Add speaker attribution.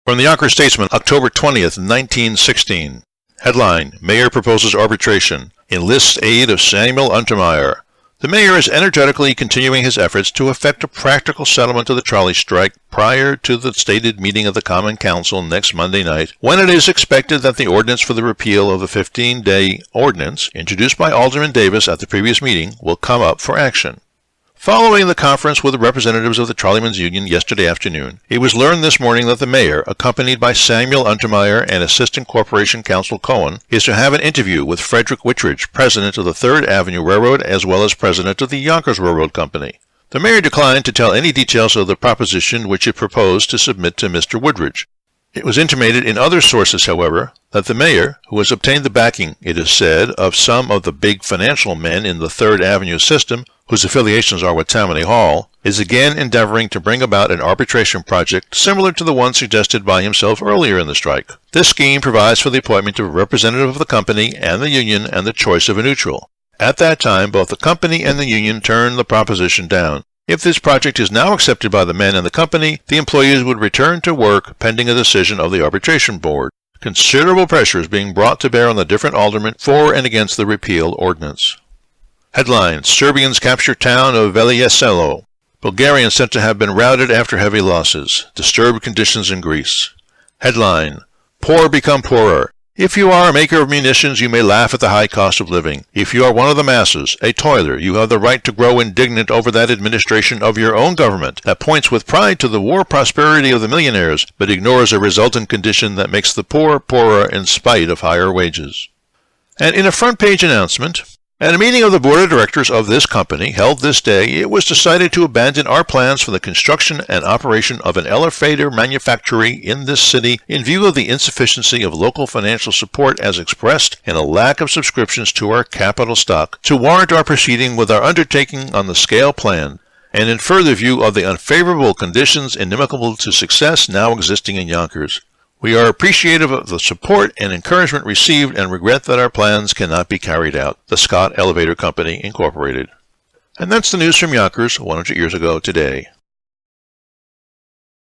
Speaker 1: From the Yonkers Statesman, October 20th, 1916. Headline, Mayor proposes arbitration. Enlists aid of Samuel Untermeyer. The mayor is energetically continuing his efforts to effect a practical settlement of the trolley strike prior to the stated meeting of the Common Council next Monday night, when it is expected that the ordinance for the repeal of the 15-day ordinance, introduced by Alderman Davis at the previous meeting, will come up for action. Following the conference with the representatives of the Trolleymen's Union yesterday afternoon, it was learned this morning that the mayor, accompanied by Samuel Untermeyer and Assistant Corporation Counsel Cohen, is to have an interview with Frederick Whitridge, president of the 3rd Avenue Railroad as well as president of the Yonkers Railroad Company. The mayor declined to tell any details of the proposition which it proposed to submit to Mr. Whitridge. It was intimated in other sources, however, that the mayor, who has obtained the backing, it is said, of some of the big financial men in the 3rd Avenue system, whose affiliations are with Tammany Hall, is again endeavoring to bring about an arbitration project similar to the one suggested by himself earlier in the strike. This scheme provides for the appointment of a representative of the company and the union and the choice of a neutral. At that time, both the company and the union turned the proposition down. If this project is now accepted by the men and the company, the employees would return to work pending a decision of the arbitration board. Considerable pressure is being brought to bear on the different aldermen for and against the repeal ordinance. Headline, Serbians capture town of Veljeselo. Bulgarians said to have been routed after heavy losses. Disturbed conditions in Greece. Headline, Poor become poorer. If you are a maker of munitions, you may laugh at the high cost of living. If you are one of the masses, a toiler, you have the right to grow indignant over that administration of your own government that points with pride to the war prosperity of the millionaires, but ignores a resultant condition that makes the poor poorer in spite of higher wages. And in a front-page announcement, at a meeting of the board of directors of this company held this day, it was decided to abandon our plans for the construction and operation of an elevator manufactory in this city in view of the insufficiency of local financial support as expressed and a lack of subscriptions to our capital stock to warrant our proceeding with our undertaking on the scale planned, and in further view of the unfavorable conditions inimical to success now existing in Yonkers. We are appreciative of the support and encouragement received and regret that our plans cannot be carried out. The Scott Elevator Company, Incorporated. And that's the news from Yonkers 100 years ago today.